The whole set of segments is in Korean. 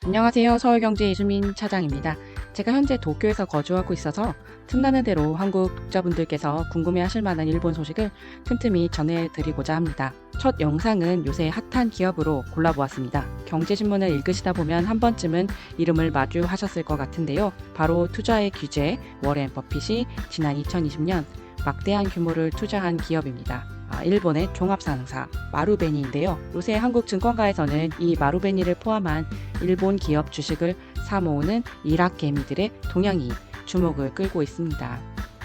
안녕하세요. 서울경제 이수민 차장입니다. 제가 현재 도쿄에서 거주하고 있어서 틈나는 대로 한국 독자분들께서 궁금해하실 만한 일본 소식을 틈틈이 전해드리고자 합니다. 첫 영상은 요새 핫한 기업으로 골라보았습니다. 경제신문을 읽으시다 보면 한 번쯤은 이름을 마주하셨을 것 같은데요. 바로 투자의 규제, 워렌 버핏이 지난 2020년 막대한 규모를 투자한 기업입니다. 일본의 종합상사 마루베니인데요. 요새 한국 증권가에서는 이 마루베니를 포함한 일본 기업 주식을 사모으는 일학개미들의 동향이 주목을 끌고 있습니다.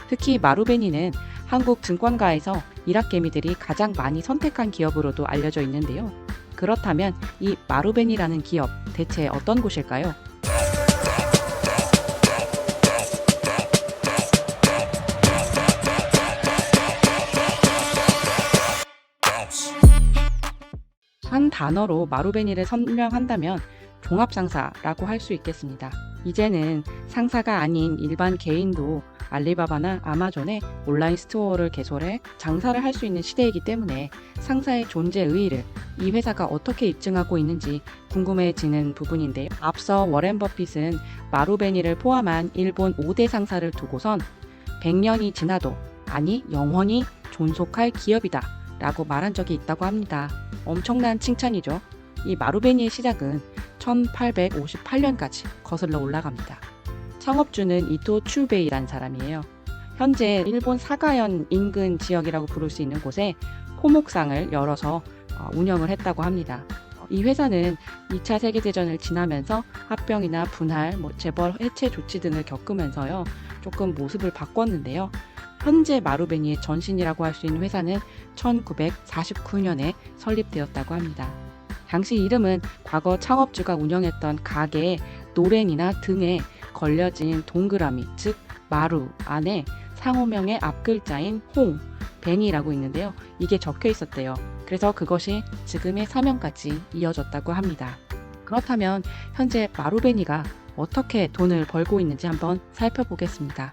특히 마루베니는 한국 증권가에서 일학개미들이 가장 많이 선택한 기업으로도 알려져 있는데요. 그렇다면 이 마루베니라는 기업 대체 어떤 곳일까요? 한 단어로 마루베니를 설명한다면 종합상사라고 할 수 있겠습니다. 이제는 상사가 아닌 일반 개인도 알리바바나 아마존의 온라인 스토어를 개설해 장사를 할 수 있는 시대이기 때문에 상사의 존재 의의를 이 회사가 어떻게 입증하고 있는지 궁금해지는 부분인데요. 앞서 워렌 버핏은 마루베니를 포함한 일본 5대 상사를 두고선 100년이 지나도 아니 영원히 존속할 기업이다 라고 말한 적이 있다고 합니다. 엄청난 칭찬이죠. 이 마루베니의 시작은 1858년까지 거슬러 올라갑니다. 창업주는 이토 츄베이란 사람이에요. 현재 일본 사가현 인근 지역이라고 부를 수 있는 곳에 포목상을 열어서 운영을 했다고 합니다. 이 회사는 2차 세계대전을 지나면서 합병이나 분할, 재벌 해체 조치 등을 겪으면서요. 조금 모습을 바꿨는데요. 현재 마루베니의 전신이라고 할 수 있는 회사는 1949년에 설립되었다고 합니다. 당시 이름은 과거 창업주가 운영했던 가게의 노렌이나 등에 걸려진 동그라미, 즉 마루 안에 상호명의 앞글자인 홍, 베니라고 있는데요. 이게 적혀 있었대요. 그래서 그것이 지금의 사명까지 이어졌다고 합니다. 그렇다면 현재 마루베니가 어떻게 돈을 벌고 있는지 한번 살펴보겠습니다.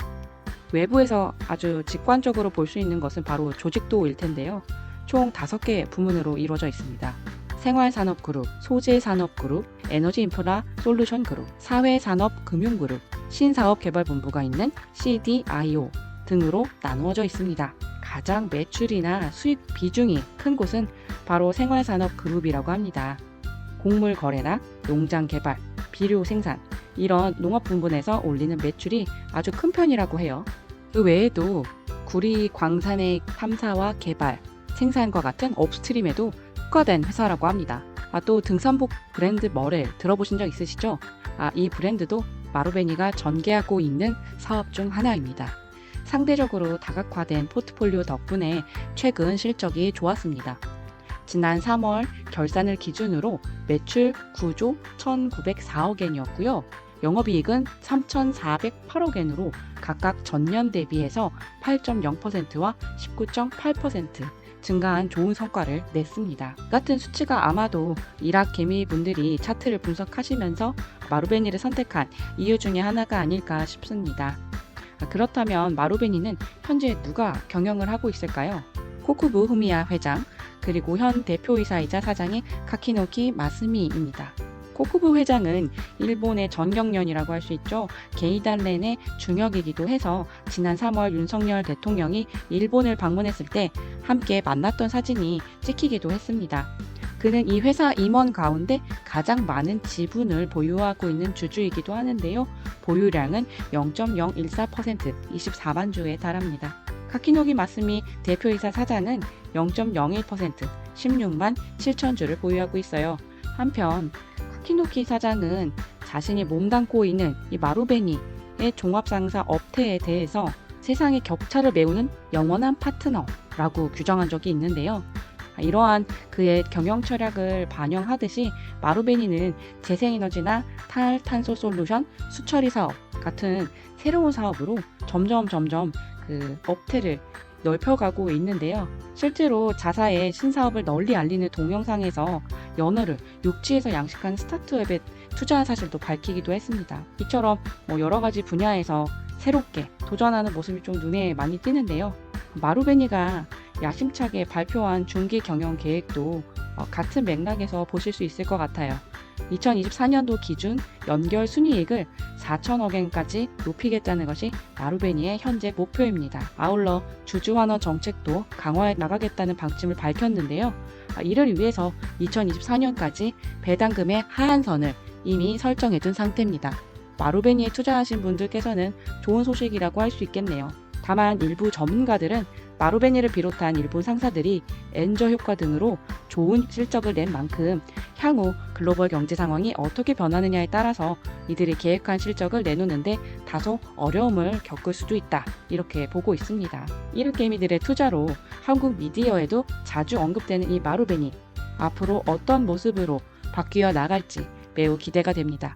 외부에서 아주 직관적으로 볼 수 있는 것은 바로 조직도일 텐데요. 총 5개의 부문으로 이루어져 있습니다. 생활산업그룹, 소재산업그룹, 에너지인프라 솔루션그룹, 사회산업금융그룹, 신사업개발본부가 있는 CDIO 등으로 나누어져 있습니다. 가장 매출이나 수익 비중이 큰 곳은 바로 생활산업그룹이라고 합니다. 곡물거래나 농장개발, 비료생산, 이런 농업부문에서 올리는 매출이 아주 큰 편이라고 해요. 그 외에도 구리 광산의 탐사와 개발, 생산과 같은 업스트림에도 특화된 회사라고 합니다. 또 등산복 브랜드 머렐 들어보신 적 있으시죠? 이 브랜드도 마루베니가 전개하고 있는 사업 중 하나입니다. 상대적으로 다각화된 포트폴리오 덕분에 최근 실적이 좋았습니다. 지난 3월 결산을 기준으로 매출 9조 1,904억엔이었고요. 영업이익은 3,408억엔으로 각각 전년 대비해서 8.0%와 19.8% 증가한 좋은 성과를 냈습니다. 같은 수치가 아마도 일학개미 분들이 차트를 분석하시면서 마루베니를 선택한 이유 중에 하나가 아닐까 싶습니다. 그렇다면 마루베니는 현재 누가 경영을 하고 있을까요? 코쿠부 후미야 회장, 그리고 현 대표이사이자 사장인 카키노키 마스미입니다. 코쿠부 회장은 일본의 전경련이라고 할 수 있죠. 게이달렌의 중역이기도 해서 지난 3월 윤석열 대통령이 일본을 방문했을 때 함께 만났던 사진이 찍히기도 했습니다. 그는 이 회사 임원 가운데 가장 많은 지분을 보유하고 있는 주주이기도 하는데요. 보유량은 0.014%, 24만 주에 달합니다. 카키노기 마스미 대표이사 사장은 0.01%, 16만 7천 주를 보유하고 있어요. 한편 카키노키 사장은 자신이 몸담고 있는 이 마루베니의 종합상사 업태에 대해서 세상의 격차를 메우는 영원한 파트너라고 규정한 적이 있는데요. 이러한 그의 경영 철학을 반영하듯이 마루베니는 재생에너지나 탈탄소 솔루션, 수처리 사업 같은 새로운 사업으로 점점 그 업태를 넓혀가고 있는데요. 실제로 자사의 신사업을 널리 알리는 동영상에서 연어를 육지에서 양식하는 스타트업에 투자한 사실도 밝히기도 했습니다. 이처럼 여러 가지 분야에서 새롭게 도전하는 모습이 좀 눈에 많이 띄는데요. 마루베니가 야심차게 발표한 중기 경영 계획도 같은 맥락에서 보실 수 있을 것 같아요. 2024년도 기준 연결 순이익을 4천억엔까지 높이겠다는 것이 마루베니의 현재 목표입니다. 아울러 주주환원 정책도 강화해 나가겠다는 방침을 밝혔는데요. 이를 위해서 2024년까지 배당금의 하한선을 이미 설정해둔 상태입니다. 마루베니에 투자하신 분들께서는 좋은 소식이라고 할 수 있겠네요. 다만 일부 전문가들은 마루베니를 비롯한 일본 상사들이 엔저 효과 등으로 좋은 실적을 낸 만큼 향후 글로벌 경제 상황이 어떻게 변하느냐에 따라서 이들이 계획한 실적을 내놓는데 다소 어려움을 겪을 수도 있다, 이렇게 보고 있습니다. 이르게임이들의 투자로 한국 미디어에도 자주 언급되는 이 마루베니, 앞으로 어떤 모습으로 바뀌어 나갈지 매우 기대가 됩니다.